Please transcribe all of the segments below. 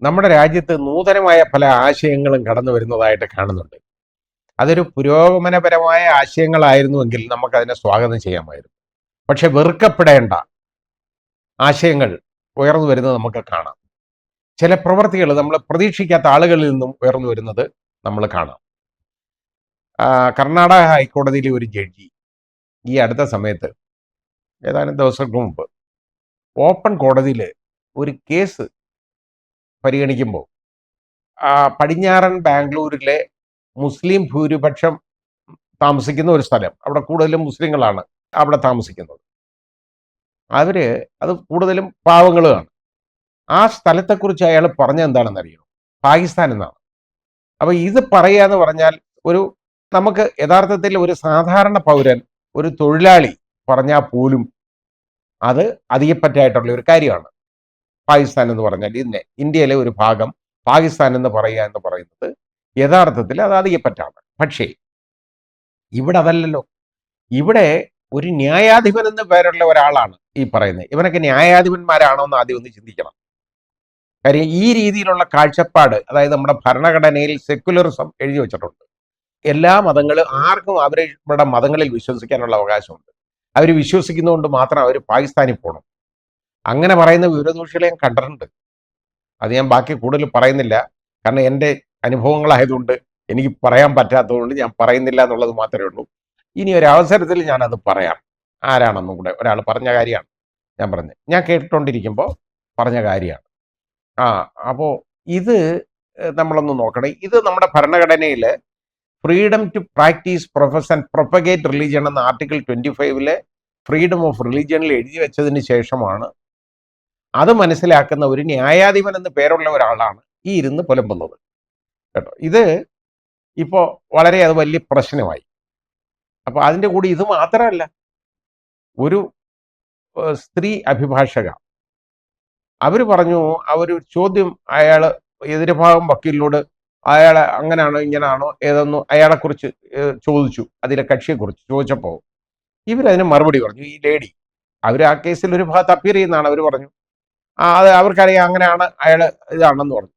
നമ്മുടെ രാജ്യത്ത് നൂതനമായ പല ആശയങ്ങളും കടന്നു വരുന്നതായിട്ട് കാണുന്നുണ്ട്. അതൊരു പുരോഗമനപരമായ ആശയങ്ങളായിരുന്നുവെങ്കിൽ നമുക്കതിനെ സ്വാഗതം ചെയ്യാമായിരുന്നു. പക്ഷെ വെറുക്കപ്പെടേണ്ട ആശയങ്ങൾ ഉയർന്നു വരുന്നത് നമുക്ക് കാണാം. ചില പ്രവർത്തികൾ നമ്മൾ പ്രതീക്ഷിക്കാത്ത ആളുകളിൽ നിന്നും ഉയർന്നു വരുന്നത് നമ്മൾ കാണാം. കർണാടക ഹൈക്കോടതിയിലെ ഒരു ജഡ്ജി ഈ അടുത്ത സമയത്ത് ഏതാനും ദിവസങ്ങൾക്ക് മുമ്പ് ഓപ്പൺ കോടതിയിൽ ഒരു കേസ് പരിഗണിക്കുമ്പോൾ പടിഞ്ഞാറൻ ബാംഗ്ലൂരിലെ മുസ്ലിം ഭൂരിപക്ഷം താമസിക്കുന്ന ഒരു സ്ഥലം, അവിടെ കൂടുതലും മുസ്ലിങ്ങളാണ് അവിടെ താമസിക്കുന്നത്. അത് കൂടുതലും പാവങ്ങളുമാണ്. ആ സ്ഥലത്തെക്കുറിച്ച് അയാൾ പറഞ്ഞ എന്താണെന്നറിയോ? പാകിസ്ഥാൻ എന്നാണ്. അപ്പൊ ഇത് പറയാന്ന് പറഞ്ഞാൽ നമുക്ക് യഥാർത്ഥത്തിൽ ഒരു സാധാരണ പൗരൻ, ഒരു തൊഴിലാളി പറഞ്ഞാൽ പോലും അത് അധികപ്പറ്റായിട്ടുള്ള ഒരു കാര്യമാണ്. പാകിസ്ഥാൻ എന്ന് പറഞ്ഞാൽ ഇന്ത്യയിലെ ഒരു ഭാഗം പാകിസ്ഥാൻ എന്ന് പറയുക എന്ന് പറയുന്നത് യഥാർത്ഥത്തിൽ അത് അധികപ്പറ്റാണ്. പക്ഷേ ഇവിടെ അതല്ലല്ലോ. ഇവിടെ ഒരു ന്യായാധിപൻ എന്ന് പേരുള്ള ഒരാളാണ് ഈ പറയുന്നത്. ഇവനൊക്കെ ന്യായാധിപന്മാരാണോ എന്ന് ആദ്യം ഒന്ന് ചിന്തിക്കണം. കാര്യം ഈ രീതിയിലുള്ള കാഴ്ചപ്പാട്, അതായത് നമ്മുടെ ഭരണഘടനയിൽ സെക്യുലറിസം എഴുതി വെച്ചിട്ടുണ്ട്. എല്ലാ മതങ്ങളും ആർക്കും അവരുടെ മതങ്ങളിൽ വിശ്വസിക്കാനുള്ള അവകാശമുണ്ട്. അവർ വിശ്വസിക്കുന്നതുകൊണ്ട് മാത്രം അവർ പാകിസ്ഥാനിൽ പോകണം. അങ്ങനെ പറയുന്ന വിവരദോഷികളെ ഞാൻ കണ്ടിട്ടുണ്ട്. അത് ഞാൻ ബാക്കി കൂടുതൽ പറയുന്നില്ല, കാരണം എൻ്റെ അനുഭവങ്ങളായതുകൊണ്ട് എനിക്ക് പറയാൻ പറ്റാത്തതുകൊണ്ട് ഞാൻ പറയുന്നില്ല എന്നുള്ളത് മാത്രമേ ഉള്ളൂ. ഇനി ഒരു അവസരത്തിൽ ഞാനത് പറയാം. ആരാണെന്നും കൂടെ ഒരാൾ പറഞ്ഞ കാര്യമാണ് ഞാൻ പറഞ്ഞത്, ഞാൻ കേട്ടുകൊണ്ടിരിക്കുമ്പോൾ പറഞ്ഞ കാര്യമാണ്. അപ്പോൾ ഇത് നമ്മളൊന്ന് നോക്കണം. ഇത് നമ്മുടെ ഭരണഘടനയിൽ freedom to practise profess and propagate religion എന്ന ആർട്ടിക്കിൾ 25 ഫ്രീഡം ഓഫ് റിലീജിയനിൽ എഴുതി വെച്ചതിന് ശേഷമാണ് അത് മനസ്സിലാക്കുന്ന ഒരു ന്യായാധിപൻ എന്ന് പേരുള്ള ഒരാളാണ് ഈ ഇരുന്ന് പുലമ്പുന്നത് കേട്ടോ. ഇത് ഇപ്പോൾ അത് വലിയ പ്രശ്നമായി. അപ്പോൾ അതിൻ്റെ കൂടി ഇത് മാത്രമല്ല, ഒരു സ്ത്രീ അഭിഭാഷക അവർ പറഞ്ഞു, ചോദ്യം എതിർഭാഗം വക്കീലിനോട് അയാളെ അങ്ങനെയാണോ ഇങ്ങനെയാണോ ഏതെന്നോ അയാളെക്കുറിച്ച് ചോദിച്ചു, അതിലെ കക്ഷിയെക്കുറിച്ച് ചോദിച്ചപ്പോൾ ഇവരതിന് മറുപടി പറഞ്ഞു. ഈ ലേഡി ആ കേസിൽ ഒരു ഭാഗത്ത് അപ്പീർ ചെയ്യുന്നതാണ്. അവർ പറഞ്ഞു അത് അവർക്കറിയാം, അങ്ങനെയാണ് അയാൾ ഇതാണെന്ന് പറഞ്ഞു.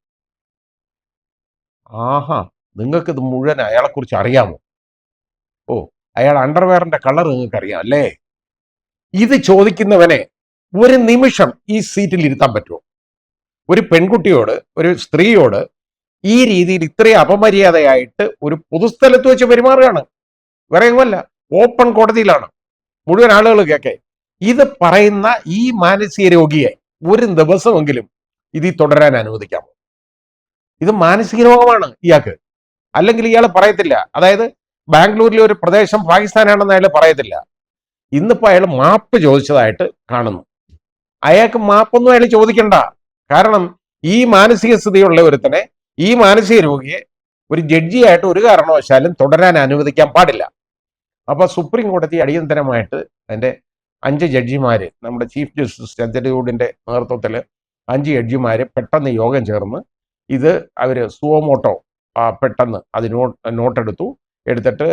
നിങ്ങൾക്ക് ഇത് മുഴുവൻ അയാളെക്കുറിച്ച് അറിയാമോ? അയാൾ അണ്ടർവെയറിന്റെ കളർ നിങ്ങൾക്ക് അറിയാം അല്ലേ? ഇത് ചോദിക്കുന്നവനെ ഒരു നിമിഷം ഈ സീറ്റിൽ ഇരുത്താൻ പറ്റുമോ? ഒരു പെൺകുട്ടിയോട്, ഒരു സ്ത്രീയോട് ഈ രീതിയിൽ ഇത്രയും അപമര്യാദയായിട്ട് ഒരു പൊതുസ്ഥലത്ത് വെച്ച് പെരുമാറുകയാണ്. വേറെ എങ്ങുമല്ല, ഓപ്പൺ കോടതിയിലാണ്, മുഴുവൻ ആളുകൾ കേൾക്കെ. ഇത് പറയുന്ന ഈ മാനസിക രോഗിയെ ഒരു ദിവസമെങ്കിലും ഇതിൽ തുടരാൻ അനുവദിക്കാമോ? ഇത് മാനസിക രോഗമാണ് ഇയാൾക്ക്. അല്ലെങ്കിൽ ഇയാൾ പറയത്തില്ല. അതായത് ബാംഗ്ലൂരിലെ ഒരു പ്രദേശം പാകിസ്ഥാനാണെന്ന് അയാൾ പറയത്തില്ല. ഇന്നിപ്പോൾ അയാൾ മാപ്പ് ചോദിച്ചതായിട്ട് കാണുന്നു. അയാൾക്ക് മാപ്പൊന്നും അയാൾ ചോദിക്കണ്ട. കാരണം ഈ മാനസിക സ്ഥിതിയുള്ള ഒരുത്തനെ, ഈ മാനസിക രോഗിയെ ഒരു ജഡ്ജിയായിട്ട് ഒരു കാരണവശാലും തുടരാൻ അനുവദിക്കാൻ പാടില്ല. അപ്പൊ സുപ്രീം കോടതി അടിയന്തരമായിട്ട് അതിന്റെ 5 ജഡ്ജിമാര്, നമ്മുടെ ചീഫ് ജസ്റ്റിസ് ചന്ദ്രചൂഡിന്റെ നേതൃത്വത്തിൽ 5 ജഡ്ജിമാര് പെട്ടെന്ന് യോഗം ചേർന്ന് ഇത് അവർ സുവമോട്ടോ പെട്ടെന്ന് നോട്ടെടുത്തു. എടുത്തിട്ട്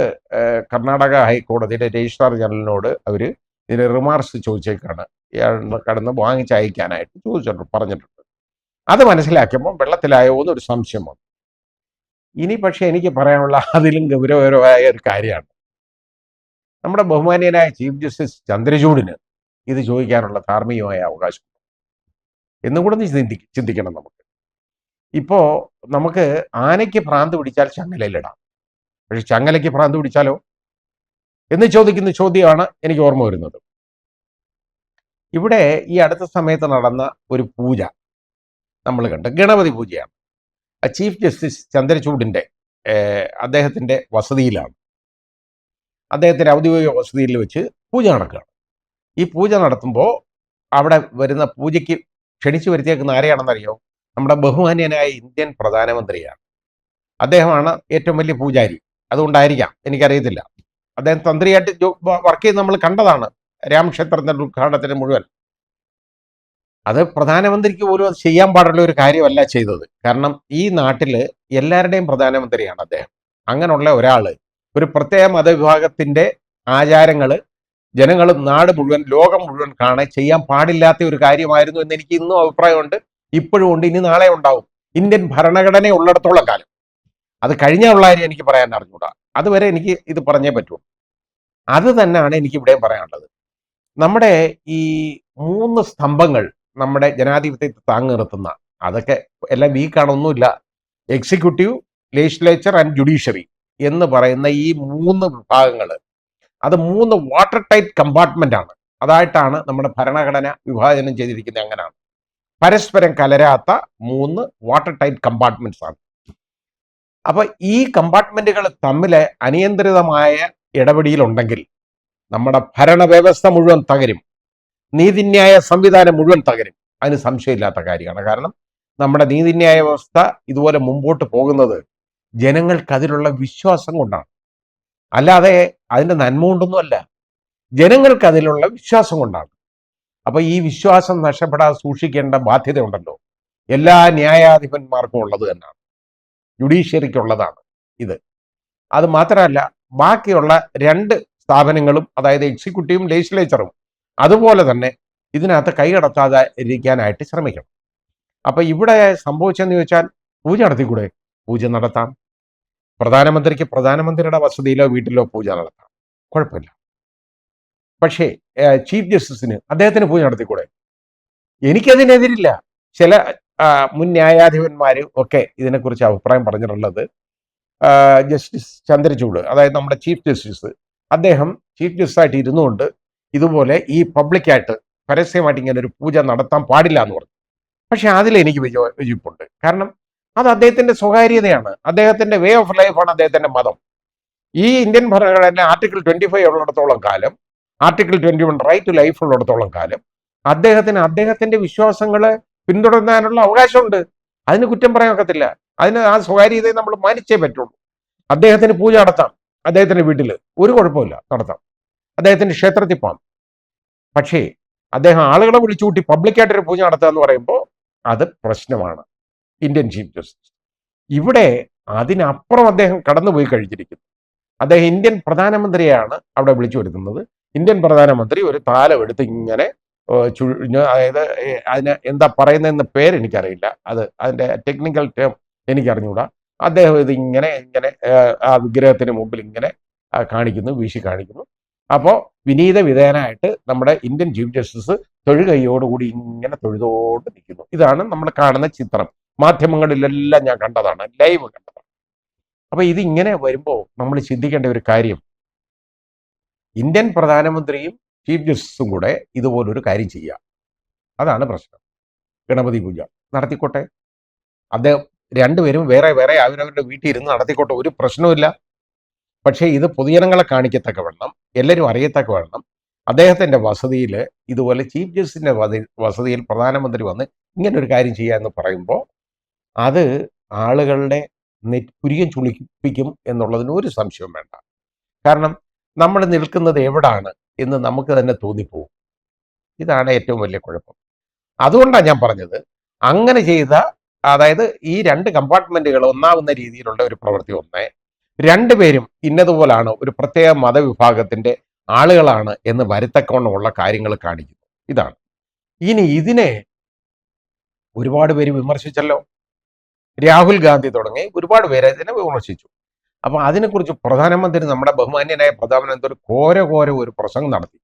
കർണാടക ഹൈക്കോടതിയുടെ രജിസ്ട്രാർ ജനറലിനോട് അവർ ഇതിന് റിമാർക്സ് ചോദിച്ചേക്കാണ്. ഇയാൾ കടന്ന് വാങ്ങിച്ചയക്കാനായിട്ട് പറഞ്ഞിട്ടുണ്ട്. അത് മനസ്സിലാക്കിയപ്പോൾ വെള്ളത്തിലായോ എന്നൊരു സംശയം വന്നു. ഇനി പക്ഷെ എനിക്ക് പറയാനുള്ള അതിലും ഗൗരവകരമായ ഒരു കാര്യമാണ്, നമ്മുടെ ബഹുമാനീയനായ ചീഫ് ജസ്റ്റിസ് ചന്ദ്രചൂഡിന് ഇത് ചോദിക്കാനുള്ള ധാർമ്മികമായ അവകാശം എന്നുകൂടെ ചിന്തിക്കണം. ഇപ്പോ നമുക്ക് ആനയ്ക്ക് ഭ്രാന്ത് പിടിച്ചാൽ ചങ്ങലയിലിടാം, പക്ഷെ ചങ്ങലയ്ക്ക് ഭ്രാന്ത് പിടിച്ചാലോ എന്ന് ചോദിക്കുന്ന ചോദ്യമാണ് എനിക്ക് ഓർമ്മ വരുന്നത്. ഇവിടെ ഈ അടുത്ത സമയത്ത് നടന്ന ഒരു പൂജ നമ്മൾ കണ്ട്, ഗണപതി പൂജയാണ്. ചീഫ് ജസ്റ്റിസ് ചന്ദ്രചൂഡിന്റെ അദ്ദേഹത്തിന്റെ വസതിയിലാണ്, അദ്ദേഹത്തിന്റെ ഔദ്യോഗിക വസതിയിൽ വെച്ച് പൂജ നടക്കുകയാണ്. ഈ പൂജ നടത്തുമ്പോൾ അവിടെ വരുന്ന പൂജയ്ക്ക് ക്ഷണിച്ചു വരുത്തിയേക്കുന്ന ആരെയാണെന്നറിയോ? നമ്മുടെ ബഹുമാന്യനായ ഇന്ത്യൻ പ്രധാനമന്ത്രിയാണ്. അദ്ദേഹമാണ് ഏറ്റവും വലിയ പൂജാരി. അതുകൊണ്ടായിരിക്കാം, എനിക്കറിയത്തില്ല. അദ്ദേഹം തന്ത്രിയായിട്ട് വർക്ക് ചെയ്ത് നമ്മൾ കണ്ടതാണ് രാമക്ഷേത്രത്തിന്റെ ഉദ്ഘാടനത്തിന് മുഴുവൻ. അത് പ്രധാനമന്ത്രിക്ക് പോലും അത് ചെയ്യാൻ പാടുള്ള ഒരു കാര്യമല്ല ചെയ്തത്. കാരണം ഈ നാട്ടില് എല്ലാവരുടെയും പ്രധാനമന്ത്രിയാണ് അദ്ദേഹം. അങ്ങനെയുള്ള ഒരാള് ഒരു പ്രത്യേക മതവിഭാഗത്തിന്റെ ആചാരങ്ങള് ജനങ്ങൾ, നാട് മുഴുവൻ, ലോകം മുഴുവൻ കാണാൻ ചെയ്യാൻ പാടില്ലാത്ത ഒരു കാര്യമായിരുന്നു എന്ന് എനിക്ക് ഇന്നും അഭിപ്രായമുണ്ട്, ഇപ്പോഴും ഉണ്ട്, ഇനി നാളെ ഉണ്ടാവും. ഇന്ത്യൻ ഭരണഘടന ഉള്ളിടത്തോളം കാലം. അത് കഴിഞ്ഞുള്ള കാര്യം എനിക്ക് പറയാൻ അറിഞ്ഞൂടാ. അതുവരെ എനിക്ക് ഇത് പറഞ്ഞേ പറ്റൂ. അത് തന്നെയാണ് എനിക്ക് ഇവിടെയും പറയാനുള്ളത്. നമ്മുടെ ഈ 3 സ്തംഭങ്ങൾ നമ്മുടെ ജനാധിപത്യത്തെ താങ്ങി നിർത്തുന്ന, അതൊക്കെ എല്ലാം വീക്കാണൊന്നുമില്ല. എക്സിക്യൂട്ടീവ്, ലെജിസ്ലേച്ചർ ആൻഡ് ജുഡീഷ്യറി എന്ന് പറയുന്ന ഈ 3 വിഭാഗങ്ങൾ, അത് 3 വാട്ടർ ടൈറ്റ് കമ്പാർട്ട്മെന്റ് ആണ്. അതായിട്ടാണ് നമ്മുടെ ഭരണഘടന വിഭാജനം ചെയ്തിരിക്കുന്നത്. അങ്ങനെയാണ്, പരസ്പരം കലരാത്ത 3 വാട്ടർ ടൈറ്റ് കമ്പാർട്ട്മെന്റ്സ് ആണ്. അപ്പൊ ഈ കമ്പാർട്ട്മെന്റുകൾ തമ്മിൽ അനിയന്ത്രിതമായ ഇടപെടലുണ്ടെങ്കിൽ നമ്മുടെ ഭരണവ്യവസ്ഥ മുഴുവൻ തകരും, നീതിന്യായ സംവിധാനം മുഴുവൻ തകരും. അതിന് സംശയമില്ലാത്ത കാര്യമാണ്. കാരണം നമ്മുടെ നീതിന്യായ വ്യവസ്ഥ ഇതുപോലെ മുമ്പോട്ട് പോകുന്നത് ജനങ്ങൾക്ക് അതിലുള്ള വിശ്വാസം കൊണ്ടാണ്, അല്ലാതെ അതിന്റെ നന്മ കൊണ്ടൊന്നുമല്ല. ജനങ്ങൾക്ക് അതിലുള്ള വിശ്വാസം കൊണ്ടാണ്. അപ്പൊ ഈ വിശ്വാസം നഷ്ടപ്പെടാതെ സൂക്ഷിക്കേണ്ട ബാധ്യതയുണ്ടല്ലോ, എല്ലാ ന്യായാധിപന്മാർക്കും ഉള്ളത് തന്നെയാണ്, ജുഡീഷ്യറിക്കുള്ളതാണ് ഇത്. അത് മാത്രമല്ല, ബാക്കിയുള്ള 2 സ്ഥാപനങ്ങളും, അതായത് എക്സിക്യൂട്ടീവും ലെജിസ്ലേച്ചറും അതുപോലെ തന്നെ ഇതിനകത്ത് കൈകടത്താതെ ഇരിക്കാനായിട്ട് ശ്രമിക്കണം. അപ്പൊ ഇവിടെ സംഭവിച്ചെന്ന് ചോദിച്ചാൽ, പൂജ നടത്തിക്കൂടെ? പൂജ നടത്താം. പ്രധാനമന്ത്രിക്ക് പ്രധാനമന്ത്രിയുടെ വസതിയിലോ വീട്ടിലോ പൂജ നടത്താം, കുഴപ്പമില്ല. പക്ഷേ ചീഫ് ജസ്റ്റിസിന് അദ്ദേഹത്തിന് പൂജ നടത്തിക്കൂടെ? എനിക്കതിനെതിരില്ല. ചില മുൻ ന്യായാധിപന്മാർ ഒക്കെ ഇതിനെക്കുറിച്ച് അഭിപ്രായം പറഞ്ഞിട്ടുള്ളത്, ജസ്റ്റിസ് ചന്ദ്രചൂഡ്, അതായത് നമ്മുടെ ചീഫ് ജസ്റ്റിസ്, അദ്ദേഹം ചീഫ് ജസ്റ്റിസായിട്ട് ഇരുന്നുകൊണ്ട് ഇതുപോലെ ഈ പബ്ലിക്കായിട്ട് പരസ്യമായിട്ട് ഇങ്ങനെ ഒരു പൂജ നടത്താൻ പാടില്ല എന്ന് പറഞ്ഞു. പക്ഷെ അതിലെനിക്ക് വിയോജിപ്പുണ്ട്. കാരണം അത് അദ്ദേഹത്തിന്റെ സ്വകാര്യതയാണ്, അദ്ദേഹത്തിന്റെ വേ ഓഫ് ലൈഫാണ്, അദ്ദേഹത്തിന്റെ മതം. ഈ ഇന്ത്യൻ ഭരണഘടന ആർട്ടിക്കിൾ 25 ഉള്ളിടത്തോളം കാലം, ആർട്ടിക്കിൾ 21 റൈറ്റ് ടു ലൈഫ് ഉള്ളിടത്തോളം കാലം അദ്ദേഹത്തിന് അദ്ദേഹത്തിന്റെ വിശ്വാസങ്ങളെ പിന്തുടരാനുള്ള അവകാശമുണ്ട്. അതിന് കുറ്റം പറയാൻ ഒക്കത്തില്ല. അതിന് ആ സ്വകാര്യതയെ നമ്മൾ മാനിച്ചേ പറ്റുള്ളൂ. അദ്ദേഹത്തിന് പൂജ നടത്താം, അദ്ദേഹത്തിന്റെ വീട്ടിൽ ഒരു കുഴപ്പമില്ല, നടത്താം. അദ്ദേഹത്തിന്റെ ക്ഷേത്രത്തിൽ പോകാം. പക്ഷേ അദ്ദേഹം ആളുകളെ വിളിച്ചുകൂട്ടി പബ്ലിക്കായിട്ടൊരു പൂജ നടത്തുക എന്ന് പറയുമ്പോൾ അത് പ്രശ്നമാണ്. ഇന്ത്യൻ ചീഫ് ജസ്റ്റിസ് ഇവിടെ അതിനപ്പുറം അദ്ദേഹം കടന്നുപോയി കഴിഞ്ഞിരിക്കുന്നു. അദ്ദേഹം ഇന്ത്യൻ പ്രധാനമന്ത്രിയാണ് അവിടെ വിളിച്ചു വരുത്തുന്നത്. ഇന്ത്യൻ പ്രധാനമന്ത്രി ഒരു താലം എടുത്ത് ഇങ്ങനെ അതായത് അതിന് എന്താ പറയുന്നതെന്ന് പേരെനിക്കറിയില്ല, അതിന്റെ ടെക്നിക്കൽ ടേം എനിക്കറിഞ്ഞുകൂടാ. അദ്ദേഹം ഇത് ഇങ്ങനെ ഇങ്ങനെ ആ വിഗ്രഹത്തിന് മുമ്പിൽ ഇങ്ങനെ കാണിക്കുന്നു, വീശി കാണിക്കുന്നു. അപ്പോൾ വിനീത വിധേയനായിട്ട് നമ്മുടെ ഇന്ത്യൻ ചീഫ് ജസ്റ്റിസ് തൊഴുകൈയോടുകൂടി ഇങ്ങനെ തൊഴുതോട് നിൽക്കുന്നു. ഇതാണ് നമ്മൾ കാണുന്ന ചിത്രം. മാധ്യമങ്ങളിലെല്ലാം ഞാൻ കണ്ടതാണ്, ലൈവ് കണ്ടതാണ്. അപ്പൊ ഇത് ഇങ്ങനെ വരുമ്പോൾ നമ്മൾ ചിന്തിക്കേണ്ട ഒരു കാര്യം, ഇന്ത്യൻ പ്രധാനമന്ത്രിയും ചീഫ് ജസ്റ്റിസും കൂടെ ഇതുപോലൊരു കാര്യം ചെയ്യുക, അതാണ് പ്രശ്നം. ഗണപതി പൂജ നടത്തിക്കോട്ടെ, അദ്ദേഹം രണ്ടുപേരും വേറെ വേറെ അവരവരുടെ വീട്ടിൽ ഇരുന്ന് നടത്തിക്കോട്ടെ, ഒരു പ്രശ്നവുമില്ല. പക്ഷേ ഇത് പൊതുജനങ്ങളെ കാണിക്കത്തക്കവണ്ണം, എല്ലാവരും അറിയത്തക്കവണ്ണം അദ്ദേഹത്തിന്റെ വസതിയിൽ ഇതുപോലെ ചീഫ് ജസ്റ്റിസിന്റെ വസതിയിൽ പ്രധാനമന്ത്രി വന്ന് ഇങ്ങനെ ഒരു കാര്യം ചെയ്യുക എന്ന് പറയുമ്പോൾ അത് ആളുകളുടെ പുരികം ചുളിപ്പിക്കും എന്നുള്ളതിന് ഒരു സംശയവും വേണ്ട. കാരണം നമ്മൾ നിൽക്കുന്നത് എവിടാണ് എന്ന് നമുക്ക് തന്നെ തോന്നിപ്പോവും. ഇതാണ് ഏറ്റവും വലിയ കുഴപ്പം. അതുകൊണ്ടാണ് ഞാൻ പറഞ്ഞത്, അങ്ങനെ ചെയ്ത, അതായത് ഈ 2 കമ്പാർട്ട്മെന്റുകൾ ഒന്നാവുന്ന രീതിയിലുള്ള ഒരു പ്രവൃത്തി ഒന്ന്, രണ്ടുപേരും ഇന്നതുപോലാണ് ഒരു പ്രത്യേക മതവിഭാഗത്തിന്റെ ആളുകളാണ് എന്ന് വരുത്തക്കവണ്ണമുള്ള കാര്യങ്ങൾ കാണിക്കുന്നു. ഇതാണ്. ഇനി ഇതിനെ ഒരുപാട് പേര് വിമർശിച്ചല്ലോ. രാഹുൽ ഗാന്ധി തുടങ്ങി ഒരുപാട് പേര് ഇതിനെ വിമർശിച്ചു. അപ്പൊ അതിനെക്കുറിച്ച് പ്രധാനമന്ത്രി, നമ്മുടെ ബഹുമാന്യനായ പ്രധാനമന്ത്രി ഘോര ഒരു പ്രസംഗം നടത്തി,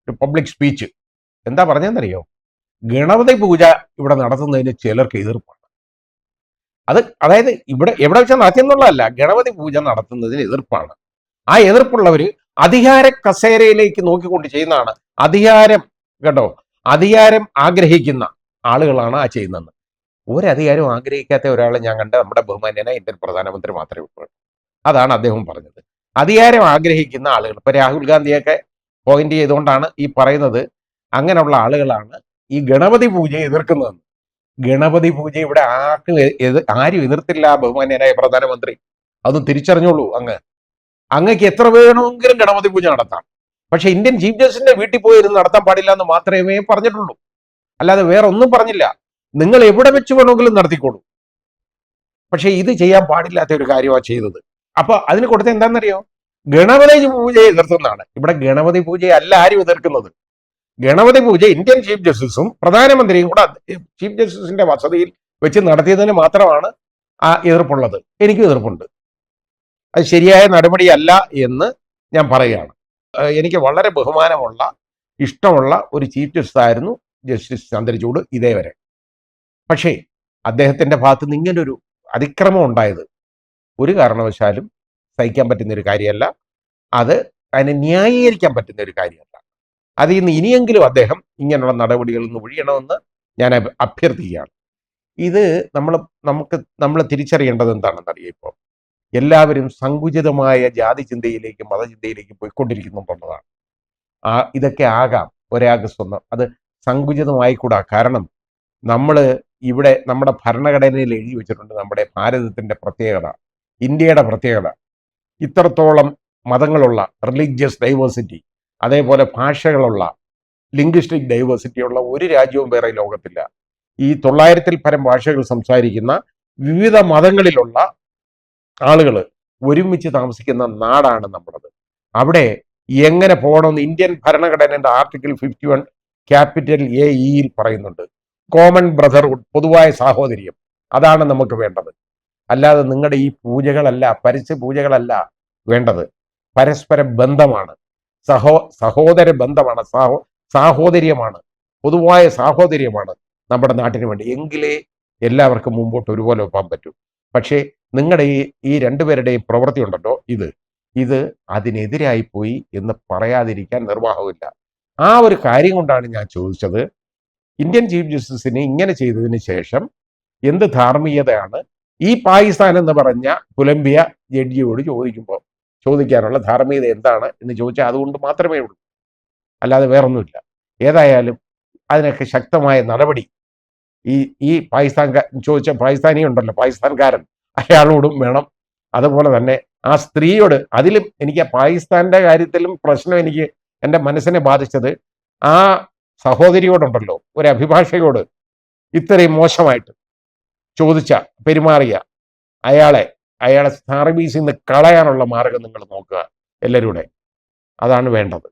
ഒരു പബ്ലിക് സ്പീച്ച്. എന്താ പറഞ്ഞതെന്നറിയോ? ഗണപതി പൂജ ഇവിടെ നടത്തുന്നതിന് ചിലർക്ക് എതിർപ്പാണ്. അതായത് എവിടെ വെച്ചാൽ നടത്തിയെന്നുള്ളതല്ല, ഗണപതി പൂജ നടത്തുന്നതിന് എതിർപ്പാണ്. ആ എതിർപ്പുള്ളവര് അധികാര കസേരയിലേക്ക് നോക്കിക്കൊണ്ട് ചെയ്യുന്നതാണ്. അധികാരം, കേട്ടോ, അധികാരം ആഗ്രഹിക്കുന്ന ആളുകളാണ് ആ ചെയ്യുന്നത്. ഒരധികാരം ആഗ്രഹിക്കാത്ത ഒരാളെ ഞാൻ കണ്ട നമ്മുടെ ബഹുമാന്യനായ ഇന്ത്യൻ പ്രധാനമന്ത്രി മാത്രമേ ഉള്ളൂ. അതാണ് അദ്ദേഹം പറഞ്ഞത്. അധികാരം ആഗ്രഹിക്കുന്ന ആളുകൾ, ഇപ്പൊ രാഹുൽ ഗാന്ധിയൊക്കെ പോയിന്റ് ചെയ്തുകൊണ്ടാണ് ഈ പറയുന്നത്, അങ്ങനെയുള്ള ആളുകളാണ് ഈ ഗണപതി പൂജയെ എതിർക്കുന്നതെന്ന്. ഗണപതി പൂജ ഇവിടെ ആരും എതിർത്തില്ല ബഹുമാന്യനായ പ്രധാനമന്ത്രി. അതൊന്നും തിരിച്ചറിഞ്ഞോളൂ. അങ്ങക്ക് എത്ര വേണമെങ്കിലും ഗണപതി പൂജ നടത്താം. പക്ഷെ ഇന്ത്യൻ ചീഫ് ജസ്റ്റിന്റെ വീട്ടിൽ പോയി ഇരുന്ന് നടത്താൻ പാടില്ല എന്ന് മാത്രമേ പറഞ്ഞിട്ടുള്ളൂ, അല്ലാതെ വേറെ ഒന്നും പറഞ്ഞില്ല. നിങ്ങൾ എവിടെ വെച്ച് വേണമെങ്കിലും നടത്തിക്കോളൂ. പക്ഷെ ഇത് ചെയ്യാൻ പാടില്ലാത്ത ഒരു കാര്യമാണ് ചെയ്തത്. അപ്പൊ അതിന് കൊടുത്ത എന്താണെന്നറിയോ? ഗണപതി പൂജയെ എതിർത്തുന്നതാണ്. ഇവിടെ ഗണപതി പൂജയെ അല്ല ആരും എതിർക്കുന്നത്. ഗണപതി പൂജ ഇന്ത്യൻ ചീഫ് ജസ്റ്റിസും പ്രധാനമന്ത്രിയും കൂടെ ചീഫ് ജസ്റ്റിസിന്റെ വസതിയിൽ വെച്ച് നടത്തിയതിന് മാത്രമാണ് ആ എതിർപ്പുള്ളത്. എനിക്കും എതിർപ്പുണ്ട്. അത് ശരിയായ നടപടിയല്ല എന്ന് ഞാൻ പറയുകയാണ്. എനിക്ക് വളരെ ബഹുമാനമുള്ള, ഇഷ്ടമുള്ള ഒരു ചീഫ് ജസ്റ്റിസ് ആയിരുന്നു ജസ്റ്റിസ് ചന്ദ്രചൂഡ് ഇതേവരെ. പക്ഷേ അദ്ദേഹത്തിന്റെ ഭാഗത്ത് നിന്ന് ഇങ്ങനൊരു അതിക്രമം ഉണ്ടായത് ഒരു കാരണവശാലും സഹിക്കാൻ പറ്റുന്ന ഒരു കാര്യമല്ല. അത് അതിനെ ന്യായീകരിക്കാൻ പറ്റുന്ന ഒരു കാര്യമല്ല. അതിൽ നിന്ന് ഇനിയെങ്കിലും അദ്ദേഹം ഇങ്ങനെയുള്ള നടപടികളിൽ നിന്ന് ഒഴിയണമെന്ന് ഞാൻ അഭ്യർത്ഥിക്കുകയാണ്. ഇത് നമ്മൾ തിരിച്ചറിയേണ്ടത് എന്താണെന്നറിയാം. ഇപ്പോൾ എല്ലാവരും സങ്കുചിതമായ ജാതി ചിന്തയിലേക്കും മതചിന്തയിലേക്കും പോയിക്കൊണ്ടിരിക്കുന്നുണ്ടെന്നതാണ്. ഇതൊക്കെ ആകാം ഒരാൾക്ക് സ്വന്തം, അത് സങ്കുചിതമായിക്കൂടാ. കാരണം നമ്മൾ ഇവിടെ നമ്മുടെ ഭരണഘടനയിൽ എഴുതി വെച്ചിട്ടുണ്ട് നമ്മുടെ ഭാരതത്തിന്റെ പ്രത്യേകത, ഇന്ത്യയുടെ പ്രത്യേകത. ഇത്രത്തോളം മതങ്ങളുള്ള, റിലീജിയസ് ഡൈവേഴ്സിറ്റി, അതേപോലെ ഭാഷകളുള്ള, ലിംഗ്വിസ്റ്റിക് ഡൈവേഴ്സിറ്റി ഉള്ള ഒരു രാജ്യവും വേറെ ലോകത്തില്ല. ഈ 900-ൽ പരം ഭാഷകൾ സംസാരിക്കുന്ന വിവിധ മതങ്ങളിലുള്ള ആളുകൾ ഒരുമിച്ച് താമസിക്കുന്ന നാടാണ് നമ്മുടേത്. അവിടെ എങ്ങനെ പോകണമെന്ന് ഇന്ത്യൻ ഭരണഘടനയുടെ ആർട്ടിക്കിൾ 51 ക്യാപിറ്റൽ എയിൽ പറയുന്നുണ്ട്. കോമൺ ബ്രദർഹുഡ്, പൊതുവായ സാഹോദര്യം, അതാണ് നമുക്ക് വേണ്ടത്. അല്ലാതെ നിങ്ങളുടെ ഈ പൂജകളല്ല, പരസ്യ പൂജകളല്ല വേണ്ടത്. പരസ്പര ബന്ധമാണ്, സഹോദര ബന്ധമാണ്, സാഹോദര്യമാണ്, പൊതുവായ സാഹോദര്യമാണ് നമ്മുടെ നാട്ടിന് വേണ്ടി. എങ്കിലേ എല്ലാവർക്കും മുമ്പോട്ട് ഒരുപോലെ പോകാൻ പറ്റൂ. പക്ഷേ നിങ്ങളുടെ ഈ രണ്ടുപേരുടെയും പ്രവൃത്തി ഉണ്ടല്ലോ, ഇത് അതിനെതിരായി പോയി എന്ന് പറയാതിരിക്കാൻ നിർവാഹമില്ല. ആ ഒരു കാര്യം കൊണ്ടാണ് ഞാൻ ചോദിച്ചത്, ഇന്ത്യൻ ചീഫ് ജസ്റ്റിസിനെ ഇങ്ങനെ ചെയ്തതിന് ശേഷം എന്ത് ധാർമ്മികതയാണ് ഈ പാകിസ്ഥാൻ എന്ന് പറഞ്ഞ പുലമ്പിയ ജഡ്ജിയോട് ചോദിക്കാനുള്ള ധാർമ്മികത എന്താണ് എന്ന് ചോദിച്ചാൽ അതുകൊണ്ട് മാത്രമേ ഉള്ളൂ, അല്ലാതെ വേറൊന്നുമില്ല. ഏതായാലും അതിനൊക്കെ ശക്തമായ നടപടി ഈ പാകിസ്ഥാനി ഉണ്ടല്ലോ, പാകിസ്ഥാൻകാരൻ, അയാളോടും വേണം. അതുപോലെ തന്നെ ആ സ്ത്രീയോട്, അതിലും എനിക്ക് പാകിസ്ഥാന്റെ കാര്യത്തിലും പ്രശ്നം എനിക്ക് എൻ്റെ മനസ്സിനെ ബാധിച്ചത് ആ സഹോദരിയോടുണ്ടല്ലോ, ഒരു അഭിഭാഷകയോട് ഇത്രയും മോശമായിട്ട് പെരുമാറിയ അയാളെ സർവീസിൽ നിന്ന് കളയാനുള്ള മാർഗം നിങ്ങൾ നോക്കുക എല്ലാവരുടെ. അതാണ് വേണ്ടത്.